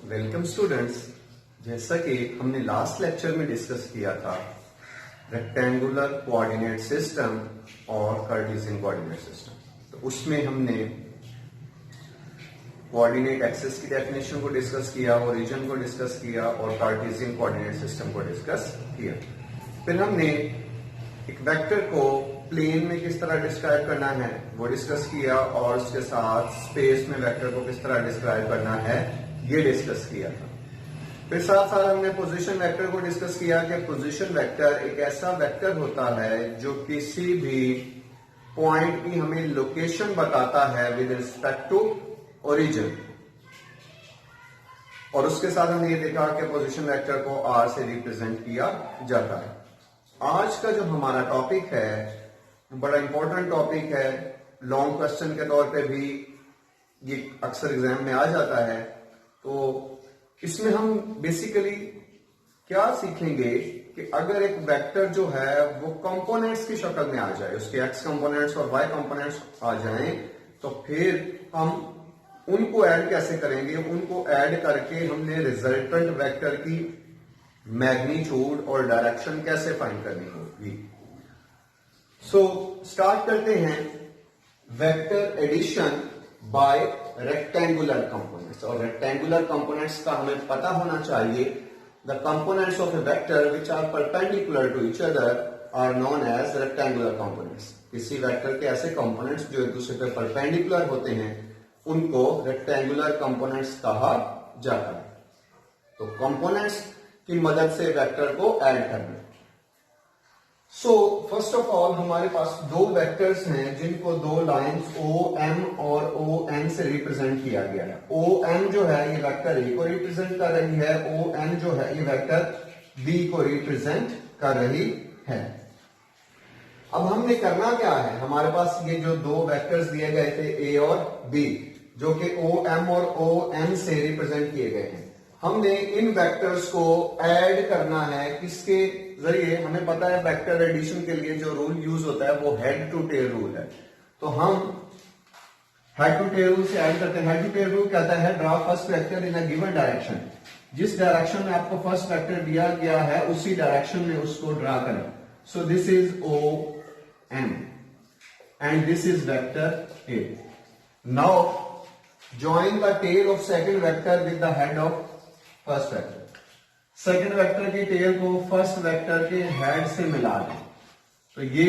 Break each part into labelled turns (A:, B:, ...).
A: Welcome students. जैसा कि हमने लास्ट लेक्चर में डिस्कस किया था रेक्टेंगुलर कोऑर्डिनेट सिस्टम और कार्टेशियन कोऑर्डिनेट सिस्टम, तो उसमें हमने कोऑर्डिनेट एक्सिस की डेफिनेशन को डिस्कस किया, ओरिजिन को डिस्कस किया और कार्टेशियन कोऑर्डिनेट सिस्टम को डिस्कस किया। फिर हमने एक वेक्टर को प्लेन में किस तरह डिस्क्राइब करना है वो डिस्कस किया और उसके साथ स्पेस में वेक्टर को किस तरह डिस्क्राइब करना है ये डिस्कस किया था। फिर साथ साथ हमने पोजीशन वेक्टर को डिस्कस किया कि पोजीशन वेक्टर एक ऐसा वेक्टर होता है जो किसी भी पॉइंट की हमें लोकेशन बताता है विद रिस्पेक्ट टू ओरिजिन, और उसके साथ हमने ये देखा कि पोजीशन वेक्टर को आर से रिप्रेजेंट किया जाता है। आज का जो हमारा टॉपिक है बड़ा इंपॉर्टेंट टॉपिक है, लॉन्ग क्वेश्चन के तौर पे भी ये अक्सर एग्जाम में आ जाता है। तो इसमें हम बेसिकली क्या सीखेंगे कि अगर एक वेक्टर जो है वो कंपोनेंट्स की शक्ल में आ जाए, उसके एक्स कंपोनेंट्स और वाई कंपोनेंट्स आ जाएं, तो फिर हम उनको ऐड कैसे करेंगे, उनको ऐड करके हमने रिजल्टेंट वेक्टर की मैग्नीट्यूड और डायरेक्शन कैसे फाइंड करनी होगी। सो स्टार्ट करते हैं vector addition by rectangular components. और रेक्टेंगुलर कंपोनेंट्स का हमें पता होना चाहिए, the components of a vector which are perpendicular to each other are known as rectangular components. किसी वेक्टर के ऐसे कंपोनेंट्स जो एक दूसरे पे परपेंडिकुलर होते हैं उनको रेक्टेंगुलर कंपोनेंट्स कहा जाता है। तो कंपोनेंट्स की मदद से वेक्टर को ऐड करना। सो फर्स्ट ऑफ ऑल हमारे पास दो वेक्टर्स हैं जिनको दो लाइंस ओ एम और ओ एन से रिप्रेजेंट किया गया है। ओ एम जो है ये वेक्टर ए को रिप्रेजेंट कर रही है, ओ एन जो है ये वेक्टर बी को रिप्रेजेंट कर रही है। अब हमने करना क्या है, हमारे पास ये जो दो वेक्टर्स दिए गए थे ए और बी जो कि ओ एम और ओ एन से रिप्रेजेंट किए गए हैं, हमने इन वेक्टर्स को ऐड करना है। किसके जरिए? हमें पता है वेक्टर एडिशन के लिए जो रूल यूज होता है वो हेड टू टेल रूल है। तो हम हेड टू टेल रूल से ऐड करते हैं। हेड टू टेल रूल कहता है draw first vector in a given direction. जिस डायरेक्शन में आपको फर्स्ट वेक्टर दिया गया है उसी डायरेक्शन में उसको ड्रा करें। So this is O M and this is vector A. Now join the tail of second vector with the head of first vector। Second vector की टेल को फर्स्ट वेक्टर के हेड से मिला दें। तो ये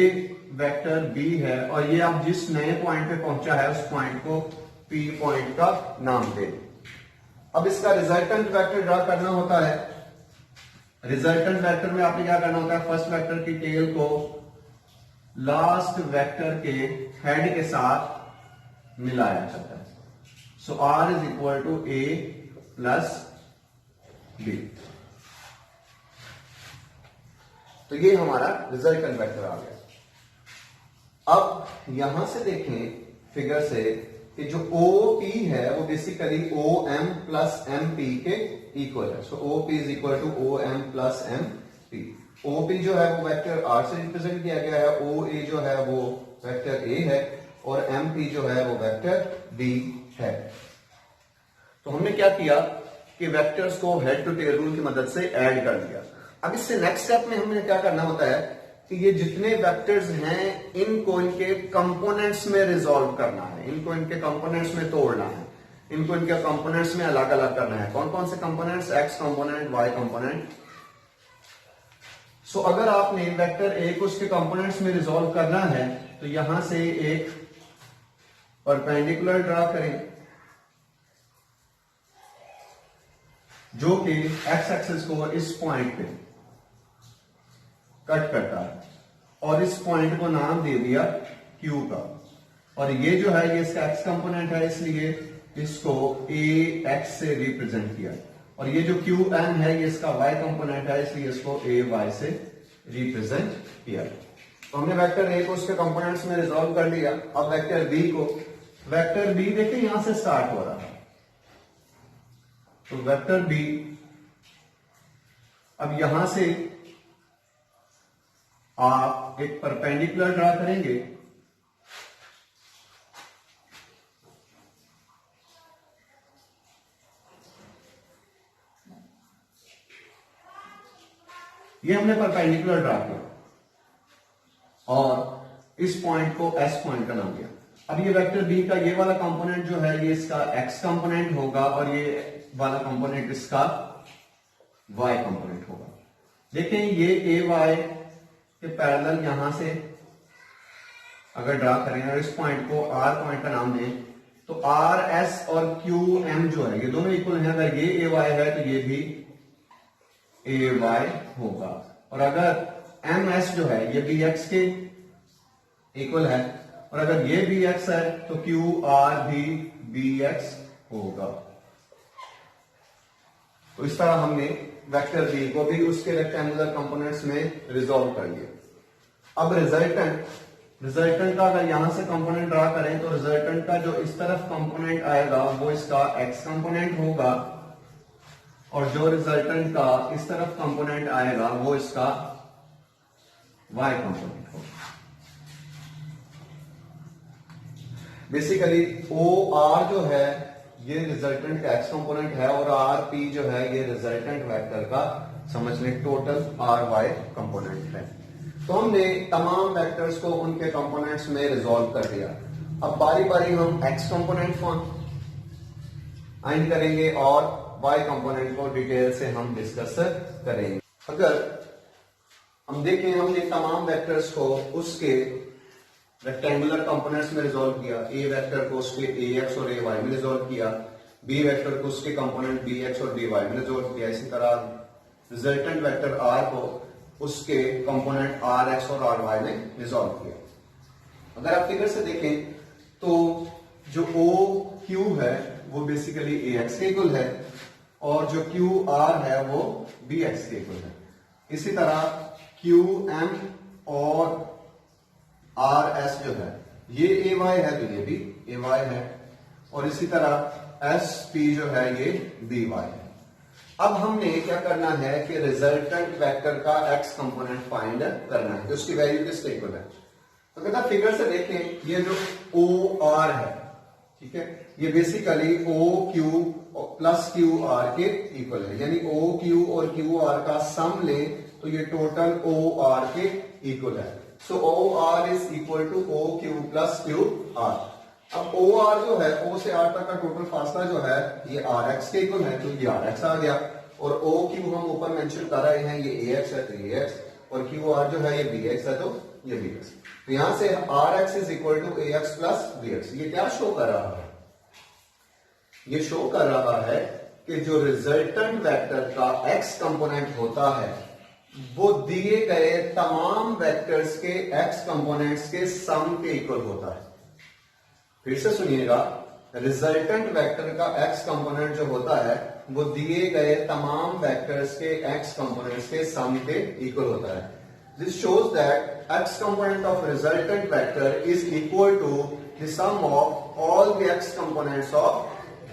A: वेक्टर बी है और ये आप जिस नए पॉइंट पे पहुंचा है उस पॉइंट को पी पॉइंट का नाम दे। अब इसका रिजल्टेंट वेक्टर ड्रा करना होता है। रिजल्टेंट वेक्टर में आपने क्या करना होता है, फर्स्ट वेक्टर की टेल को लास्ट वेक्टर के हेड के साथ मिलाया जाता है। So R is equal to A plus B. तो ये हमारा रिजल्टेंट वेक्टर आ गया। अब यहां से देखें फिगर से कि जो ओ पी है वो basically O M plus M P के इक्वल है। So O P is equal to O M plus M P. O P जो है वो वेक्टर आर से रिप्रेजेंट किया गया है, ओ ए जो है वो वेक्टर ए है और एम पी जो है वो वेक्टर बी है। तो हमने क्या किया कि वेक्टर्स को हेड टू टेल रूल की मदद से ऐड कर दिया। अब इससे नेक्स्ट स्टेप में हमें क्या करना होता है कि ये जितने वेक्टर्स हैं इनको इनके कंपोनेंट्स में रिजॉल्व करना है, इनको इनके कंपोनेंट्स में तोड़ना है, इनको इनके कंपोनेंट्स में अलग अलग करना है। कौन कौन से components? X component, Y component. So अगर आपने वेक्टर ए को उसके कंपोनेंट्स में रिजॉल्व करना है तो यहां से एक परपेंडिकुलर ड्रा करें जो कि एक्स एक्सिस को इस पॉइंट पे कट करता है और इस पॉइंट को नाम दे दिया क्यू का। और ये जो है ये इसका एक्स कंपोनेंट है इसलिए इसको ए एक्स से रिप्रेजेंट किया। और ये जो क्यू एन है ये इसका वाई कंपोनेंट है इसलिए इसको ए वाई से रिप्रेजेंट किया। तो हमने वेक्टर ए को उसके कंपोनेंट्स में रिजॉल्व कर लिया। अब वेक्टर बी को, वेक्टर बी देखिए यहां से स्टार्ट हो रहा है। तो वेक्टर बी अब यहां से आप एक परपेंडिकुलर ड्रा करेंगे ये हमने परपेंडिकुलर ड्रा किया और इस पॉइंट को एस पॉइंट का नाम दिया। अब ये वेक्टर बी का ये वाला कंपोनेंट जो है ये इसका एक्स कंपोनेंट होगा और ये वाला कंपोनेंट इसका वाई कंपोनेंट होगा। देखें ये ए वाई के पैरेलल यहां से अगर ड्रा करें और इस पॉइंट को आर पॉइंट का नाम दें तो आर एस और क्यू एम जो है ये दोनों इक्वल हैं। अगर ये ए वाई है तो ये भी ए वाई होगा और अगर एम एस जो है ये बी एक्स के इक्वल है और अगर ये बी एक्स है तो क्यू आर भी बी एक्स होगा। तो इस तरह हमने वेक्टर बी को भी उसके रेक्टेंगुलर कंपोनेंट्स में रिजॉल्व कर लिया। अब रिजल्टेंट का अगर यहां से कंपोनेंट ड्रा करें तो रिजल्टेंट का जो इस तरफ कंपोनेंट आएगा वो इसका एक्स कंपोनेंट होगा और जो रिजल्टेंट का इस तरफ कंपोनेंट आएगा वो इसका वाई कंपोनेंट होगा। बेसिकली ओ आर जो है ये रिजल्टेंट का एक्स कंपोनेंट है और आर पी जो है ये रिजल्टेंट वेक्टर का समझ लें टोटल आर वाई कंपोनेंट है। तो हमने तमाम वेक्टर्स को उनके कंपोनेंट्स में रिजॉल्व कर दिया। अब बारी बारी हम एक्स कंपोनेंट फाइंड करेंगे और वाई कंपोनेंट को डिटेल से हम डिस्कस करेंगे। अगर हम देखें हमने तमाम वेक्टर्स को उसके रेक्टेंगुलर कंपोनेंट्स में रिजॉल्व किया। ए वेक्टर को उसके ए एक्स और ए वाई में रिजॉल्व किया, बी वेक्टर को उसके कंपोनेंट बी एक्स और बी वाई में रिजॉल्व किया। इसी तरह रिजल्टेंट वेक्टर आर को उसके कंपोनेंट आर एक्स और आर वाई में रिजॉल्व किया। अगर आप फिगर से देखें तो जो ओ क्यू है वो बेसिकली ए एक्स के इक्वल है और जो क्यू आर है वो बी एक्स के इक्वल है। इसी तरह क्यू एम और आर एस जो है ये ए वाई है तो ये भी ए वाई है और इसी तरह एस पी जो है ये बी वाई है। अब हमने क्या करना है कि रिजल्टेंट वेक्टर का एक्स कंपोनेंट फाइंड करना है, उसकी वैल्यू किसके इक्वल है। तो कहता फिगर से देखें ये जो ओ आर है, ठीक है, ये basically O Q plus Q R के इक्वल है, यानी ओ क्यू और क्यू आर का सम ले तो ये टोटल ओ आर के इक्वल है। So O R is equal to O Q plus Q R. अब ओ आर जो है ओ से आर तक का टोटल फासला जो है ये आर एक्स के इक्वल है तो ये आर एक्स आ गया और ओ क्यू हम ऊपर मेंशन कर रहे हैं ये ए एक्स है तो ए एक्स और क्यू आर जो है ये बी एक्स है तो ये बी एक्स। तो यहां से R X is equal to A X plus B X. ये क्या शो कर रहा है, ये शो कर रहा है कि जो रिजल्टेंट वेक्टर का एक्स कंपोनेंट होता है वो दिए गए तमाम वेक्टर्स के एक्स कंपोनेंट्स के सम के इक्वल होता है। फिर से सुनिएगा, रिजल्टेंट वेक्टर का एक्स कंपोनेंट जो होता है वो दिए गए तमाम वेक्टर्स के एक्स कंपोनेंट्स के सम के इक्वल होता है। This shows that X component of resultant vector is equal to the sum of all the X components of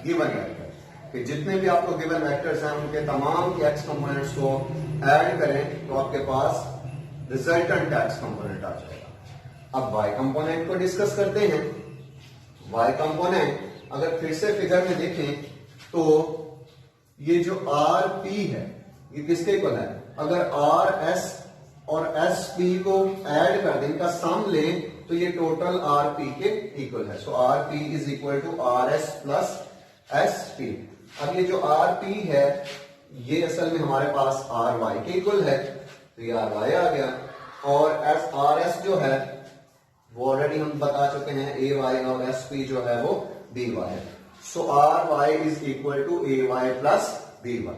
A: given vector. कि जितने भी आपको गिवन वेक्टर्स हैं उनके तमाम के एक्स कंपोनेंट्स को ऐड करें तो आपके पास रिजल्टेंट एक्स कंपोनेंट आ जाएगा। अब वाई कंपोनेंट को डिस्कस करते हैं। वाई कंपोनेंट अगर फिर से फिगर में देखें तो ये जो आर पी है ये किसके इक्वल है। अगर आर एस और एस पी को ऐड कर दें, इनका सम लें तो ये टोटल आर पी के इक्वल है। So R P is equal to R S plus S P. अब ये जो आर पी है ये असल में हमारे पास आर वाई के इक्वल है तो ये आर वाई आ गया और एस आर एस जो है वो ऑलरेडी हम बता चुके हैं ए वाई और एस पी जो है वो बी वाई है। So R Y is equal to A Y plus B Y.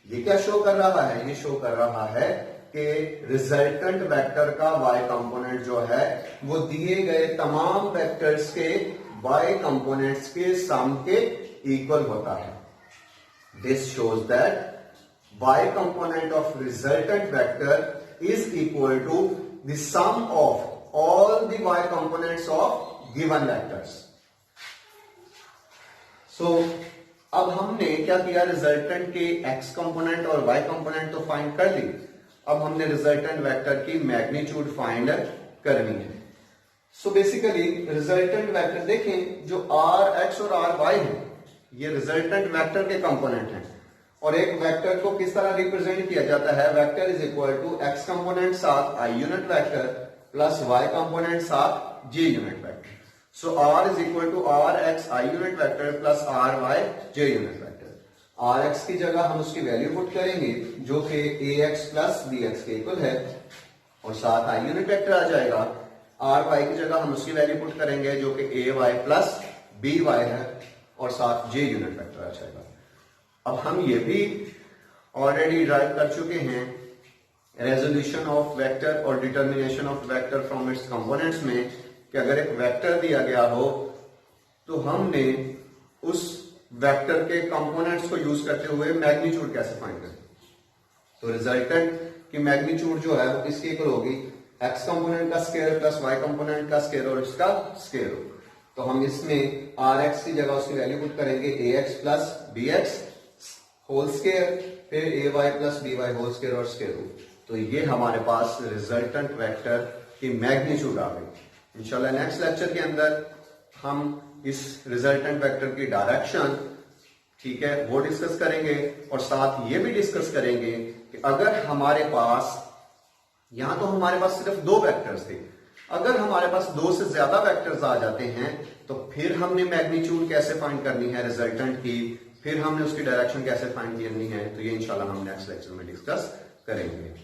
A: ये क्या शो कर रहा है, ये शो कर रहा है कि रिजल्टेंट वेक्टर का वाई कंपोनेंट जो है वो दिए गए तमाम वेक्टर्स के वाई कंपोनेंट्स के सम के इक्वल होता है। This shows that y component of resultant vector is equal to the sum of all the y components of given vectors. So अब हमने क्या किया, रिजल्टेंट के x कंपोनेंट और y कंपोनेंट तो फाइंड कर ली। अब हमने रिजल्टेंट वेक्टर की मैग्नीट्यूड फाइंड करनी है। सो बेसिकली रिजल्टेंट वेक्टर देखें जो आर एक्स और आर वाई है ये रिजल्टेंट वेक्टर के कंपोनेंट हैं और एक वेक्टर को किस तरह रिप्रेजेंट किया जाता है, vector is equal to X component साथ I unit vector plus Y component साथ J unit vector. So R is equal to R X I unit vector plus R Y J unit vector. R X की जगह हम उसकी value put करेंगे जो कि A X plus B X के equal है, और साथ आई यूनिट वेक्टर आ जाएगा। आर वाई की जगह हम उसकी वैल्यू पुट करेंगे जो कि ए वाई प्लस बी वाई है, और साथ जे यूनिट वेक्टर आ जाएगा। अब हम ये भी ऑलरेडी ड्राइव कर चुके हैं रेजोल्यूशन ऑफ वेक्टर और determination of vector from its components में, कि अगर एक वेक्टर दिया गया हो तो हमने उस वेक्टर के कंपोनेंट्स को यूज करते हुए मैग्नीट्यूड कैसे फाइंड करें। तो रिजल्टेंट की मैग्नीट्यूड जो है वो किसके इक्वल होगी, एक्स कंपोनेंट का स्क्वायर प्लस वाई कंपोनेंट का स्क्वायर और इसका स्क्वायर। तो हम इसमें आर एक्स की जगह उसकी वैल्यू पुट करेंगे A X plus B X whole square, फिर A Y plus B Y whole square और स्क्वायर रूट। तो ये हमारे पास रिजल्टेंट वेक्टर की मैग्नीट्यूड आ गई। इंशाल्लाह नेक्स्ट लेक्चर के अंदर हम इस रिजल्टेंट वेक्टर की डायरेक्शन, ठीक है, वो डिस्कस करेंगे, और साथ ये भी डिस्कस करेंगे कि अगर हमारे पास, यहां तो हमारे पास सिर्फ दो वेक्टर्स थे, अगर हमारे पास दो से ज्यादा वेक्टर्स आ जाते हैं तो फिर हमने मैग्नीट्यूड कैसे फाइंड करनी है रिजल्टेंट की, फिर हमने उसकी डायरेक्शन कैसे फाइंड करनी है। तो ये इंशाल्लाह हम नेक्स्ट लेक्चर में डिस्कस करेंगे।